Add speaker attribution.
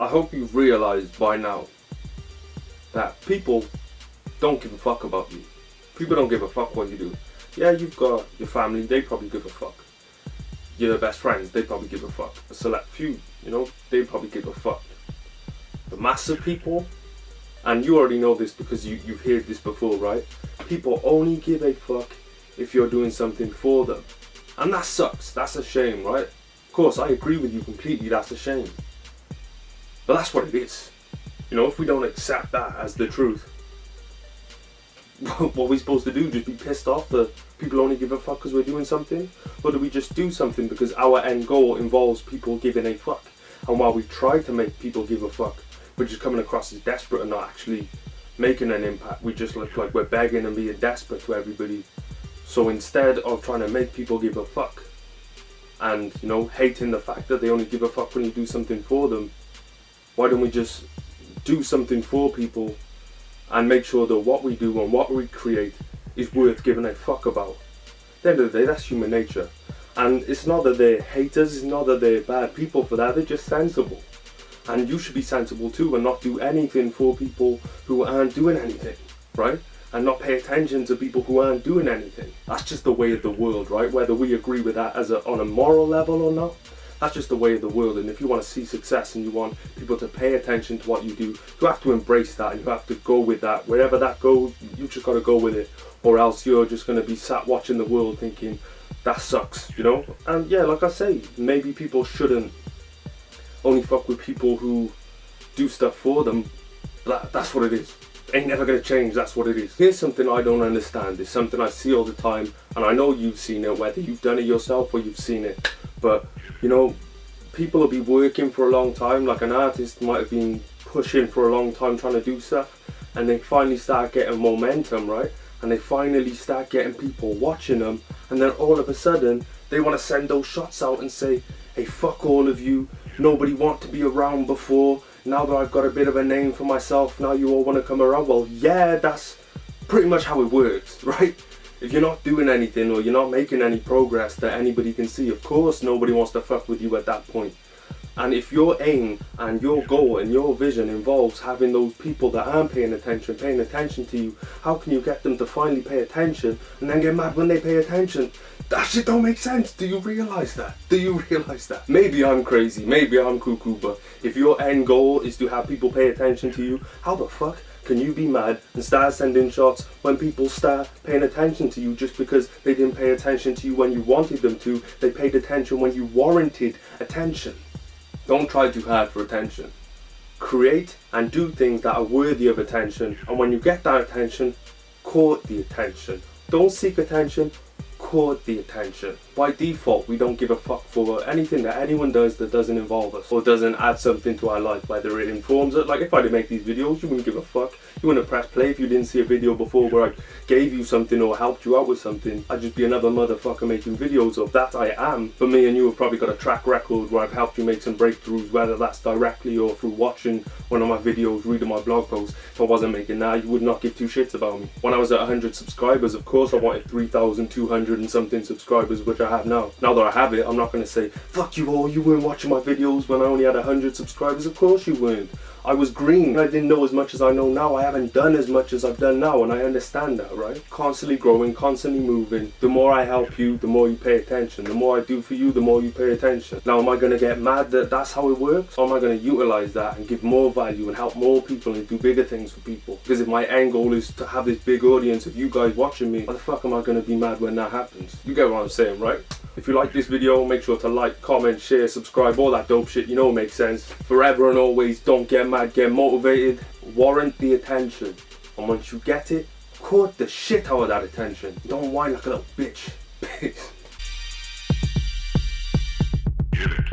Speaker 1: hope you've realised by now that people don't give a fuck about you. People don't give a fuck what you do. Yeah, you've got your family, they probably give a fuck. Your best friends, they probably give a fuck. A select few, you know, they probably give a fuck. The mass of people, and you already know this because you've heard this before, right? People only give a fuck if you're doing something for them. And that sucks, that's a shame, right? Of course, I agree with you completely, that's a shame. But that's what it is. You know, if we don't accept that as the truth, what are we supposed to do? Just be pissed off that people only give a fuck because we're doing something? Or do we just do something because our end goal involves people giving a fuck? And while we try to make people give a fuck, we're just coming across as desperate and not actually making an impact. We just look like we're begging and being desperate to everybody. So instead of trying to make people give a fuck and, you know, hating the fact that they only give a fuck when you do something for them, why don't we just do something for people and make sure that what we do and what we create is worth giving a fuck about? At the end of the day, that's human nature. And it's not that they're haters, it's not that they're bad people for that, they're just sensible. And you should be sensible too and not do anything for people who aren't doing anything, right? And not pay attention to people who aren't doing anything. That's just the way of the world, right? Whether we agree with that on a moral level or not, that's just the way of the world. And if you want to see success and you want people to pay attention to what you do, you have to embrace that and you have to go with that. Wherever that goes, you just got to go with it, or else you're just going to be sat watching the world thinking, that sucks, you know? And yeah, like I say, maybe people shouldn't only fuck with people who do stuff for them. That's what it is. Ain't never gonna change, that's what it is. Here's something I don't understand. It's something I see all the time, and I know you've seen it, whether you've done it yourself or you've seen it. But, you know, people will be working for a long time, like an artist might have been pushing for a long time trying to do stuff, and they finally start getting momentum, right? And they finally start getting people watching them, and then all of a sudden, they want to send those shots out and say, hey, fuck all of you, nobody want to be around before, now that I've got a bit of a name for myself, now you all want to come around. Well, yeah, that's pretty much how it works, right? If you're not doing anything or you're not making any progress that anybody can see, of course nobody wants to fuck with you at that point. And if your aim and your goal and your vision involves having those people that aren't paying attention to you, how can you get them to finally pay attention and then get mad when they pay attention? That shit don't make sense. Do you realise that? Do you realise that? Maybe I'm crazy, maybe I'm cuckoo, but if your end goal is to have people pay attention to you, how the fuck can you be mad and start sending shots when people start paying attention to you just because they didn't pay attention to you when you wanted them to? They paid attention when you warranted attention. Don't try too hard for attention. Create and do things that are worthy of attention, and when you get that attention, court the attention. Don't seek attention, court the attention. By default, we don't give a fuck for anything that anyone does that doesn't involve us or doesn't add something to our life, whether it informs it. Like if I didn't make these videos, you wouldn't give a fuck. You wouldn't press play if you didn't see a video before where I gave you something or helped you out with something. I'd just be another motherfucker making videos of that. I am. But me and you have probably got a track record where I've helped you make some breakthroughs, whether that's directly or through watching one of my videos, reading my blog posts. If I wasn't making that, you would not give two shits about me. When I was at 100 subscribers, of course I wanted 3,200 and something subscribers, which I have now. Now that I have it, I'm not going to say, fuck you all, you weren't watching my videos when I only had 100 subscribers. Of course you weren't. I was green. I didn't know as much as I know now. I haven't done as much as I've done now, and I understand that, right? Constantly growing, constantly moving. The more I help you, the more you pay attention. The more I do for you, the more you pay attention. Now, am I going to get mad that that's how it works? Or am I going to utilize that and give more value and help more people and do bigger things for people? Because if my end goal is to have this big audience of you guys watching me, why the fuck am I going to be mad when that happens? You get what I'm saying, right? If you like this video, make sure to like, comment, share, subscribe, all that dope shit, you know it makes sense. Forever and always, don't get mad, get motivated, warrant the attention. And once you get it, court the shit out of that attention. Don't whine like a little bitch. Peace.
Speaker 2: Get it.